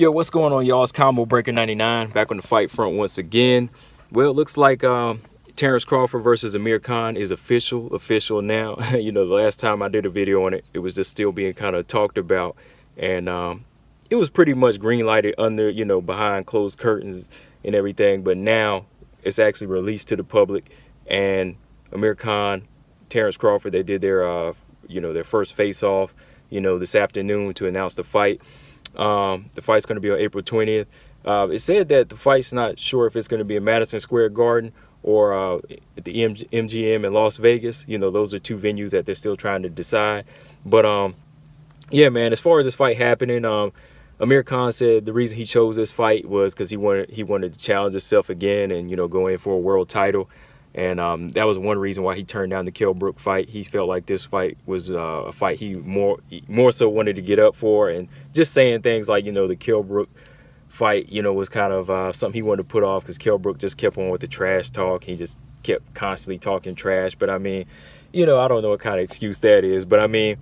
Yo, what's going on, y'all? It's Combo Breaker 99 back on the fight front once again. Well, it looks like Terence Crawford versus Amir Khan is official now. The last time I did a video on it, it was just still being kind of talked about, and it was pretty much green lighted under, behind closed curtains and everything. But now it's actually released to the public, and Amir Khan, Terence Crawford, they did their first face off, this afternoon to announce the fight. The fight's going to be on April 20th. It said that the fight's not sure if it's going to be in Madison Square Garden or at the MGM in Las Vegas. Those are two venues that they're still trying to decide. But yeah, man, as far as this fight happening, Amir Khan said the reason he chose this fight was because he wanted to challenge himself again and go in for a world title. And that was one reason why he turned down the Kell Brook fight. He felt like this fight was a fight he more so wanted to get up for, and just saying things like, the Kell Brook fight, was kind of something he wanted to put off because Kell Brook just kept on with the trash talk. He just kept constantly talking trash. But I mean, I don't know what kind of excuse that is. But I mean,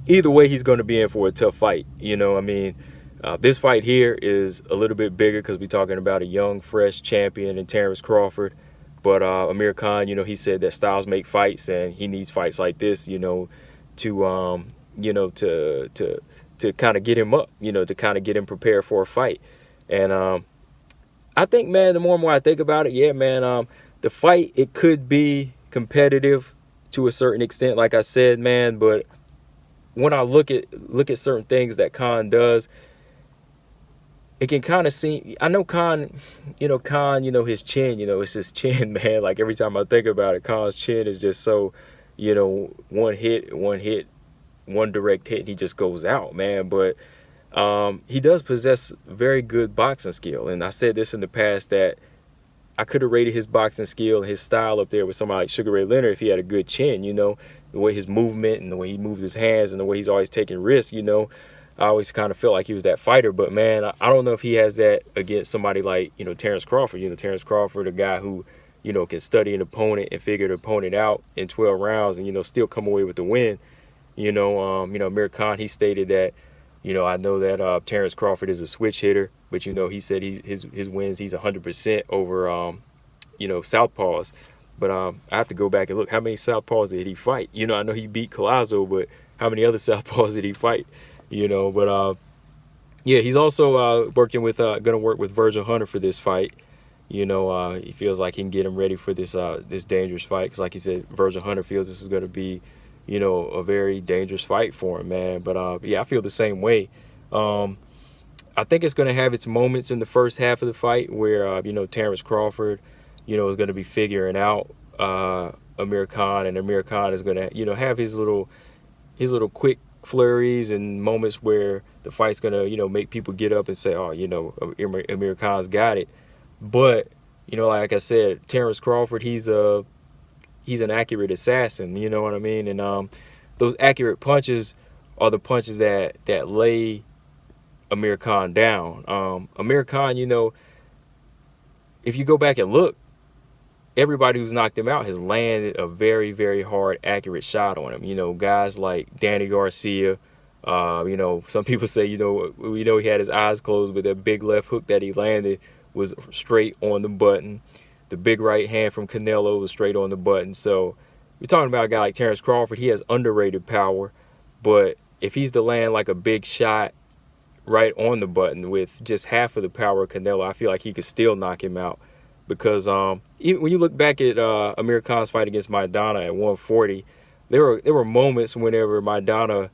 either way, he's going to be in for a tough fight. This fight here is a little bit bigger because we're talking about a young, fresh champion in Terence Crawford. But Amir Khan, he said that styles make fights, and he needs fights like this, to kind of get him up, to kind of get him prepared for a fight. And I think, man, the more and more I think about it, yeah, man, the fight, it could be competitive to a certain extent, like I said, man. But when I look at certain things that Khan does, it can kind of seem, I know Khan, his chin, it's his chin, man. Like every time I think about it, Khan's chin is just so, one direct hit, and he just goes out, man. But he does possess very good boxing skill. And I said this in the past that I could have rated his boxing skill and his style up there with somebody like Sugar Ray Leonard if he had a good chin, the way his movement and the way he moves his hands and the way he's always taking risks, I always kind of felt like he was that fighter. But, man, I don't know if he has that against somebody like, Terence Crawford. Terence Crawford, a guy who, can study an opponent and figure the opponent out in 12 rounds and, still come away with the win. Amir Khan, he stated that, I know that Terence Crawford is a switch hitter, but, he said his wins, he's 100% over, southpaws. But I have to go back and look, how many southpaws did he fight? I know he beat Collazo, but how many other southpaws did he fight? But yeah, he's also working with gonna work with Virgil Hunter for this fight. He feels like he can get him ready for this dangerous fight, because like he said, Virgil Hunter feels this is gonna be a very dangerous fight for him, man. But yeah, I feel the same way. I think it's gonna have its moments in the first half of the fight where Terence Crawford is gonna be figuring out Amir Khan, and Amir Khan is gonna have his little quick flurries and moments where the fight's gonna make people get up and say, oh, Amir Khan's got it. But like I said, Terence Crawford, he's an accurate assassin, you know what I mean? And those accurate punches are the punches that lay Amir Khan down. Amir Khan, if you go back and look, everybody who's knocked him out has landed a very, very hard, accurate shot on him. Guys like Danny Garcia, some people say, we know he had his eyes closed, but that big left hook that he landed was straight on the button. The big right hand from Canelo was straight on the button. So we're talking about a guy like Terence Crawford. He has underrated power, but if he's to land like a big shot right on the button with just half of the power of Canelo, I feel like he could still knock him out. Because even when you look back at Amir Khan's fight against Maidana at 140, there were moments whenever Maidana,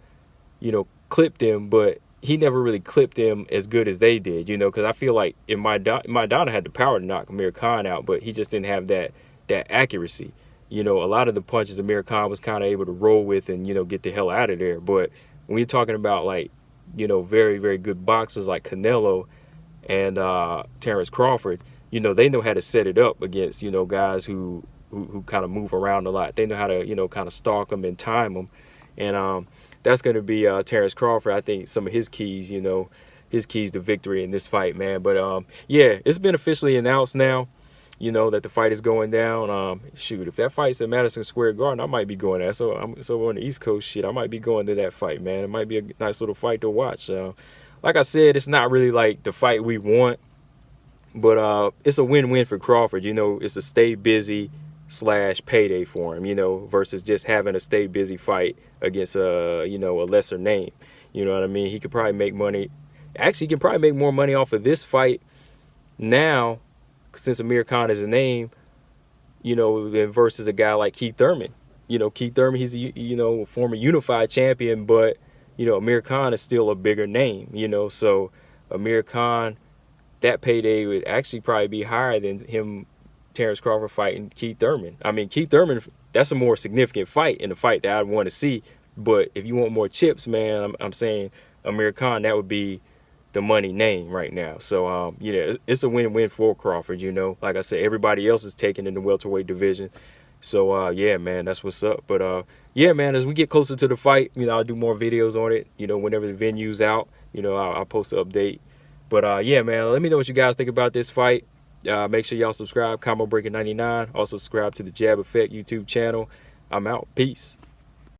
clipped him, but he never really clipped him as good as they did, because I feel like if Maidana had the power to knock Amir Khan out, but he just didn't have that accuracy. A lot of the punches Amir Khan was kind of able to roll with and, get the hell out of there. But when you're talking about, like, very, very good boxers like Canelo and Terence Crawford, they know how to set it up against, guys who kind of move around a lot. They know how to, kind of stalk them and time them. And that's going to be Terence Crawford, I think, some of his keys, his keys to victory in this fight, man. But, yeah, it's been officially announced now, that the fight is going down. Shoot, if that fight's at Madison Square Garden, I might be going there. So I'm on the East Coast, shit, I might be going to that fight, man. It might be a nice little fight to watch. like I said, it's not really like the fight we want, but it's a win-win for Crawford. You know, it's a stay busy / payday for him, you know, versus just having a stay busy fight against a, you know, a lesser name. You know what I mean? He could probably make money. Actually, he can probably make more money off of this fight now, since Amir Khan is a name, you know, than versus a guy like Keith Thurman. You know, Keith Thurman, he's a, you know, a former unified champion, but, you know, Amir Khan is still a bigger name, you know. So Amir Khan, that payday would actually probably be higher than him, Terence Crawford, fighting Keith Thurman. I mean, Keith Thurman, that's a more significant fight, in the fight that I'd want to see. But if you want more chips, man, I'm saying Amir Khan, that would be the money name right now. So, yeah, it's a win-win for Crawford, you know. Like I said, everybody else is taking in the welterweight division. So, yeah, man, that's what's up. But, yeah, man, as we get closer to the fight, you know, I'll do more videos on it. You know, whenever the venue's out, you know, I'll post an update. But, yeah, man, let me know what you guys think about this fight. Make sure y'all subscribe, Combo Breaker 99. Also subscribe to the Jab Effect YouTube channel. I'm out. Peace.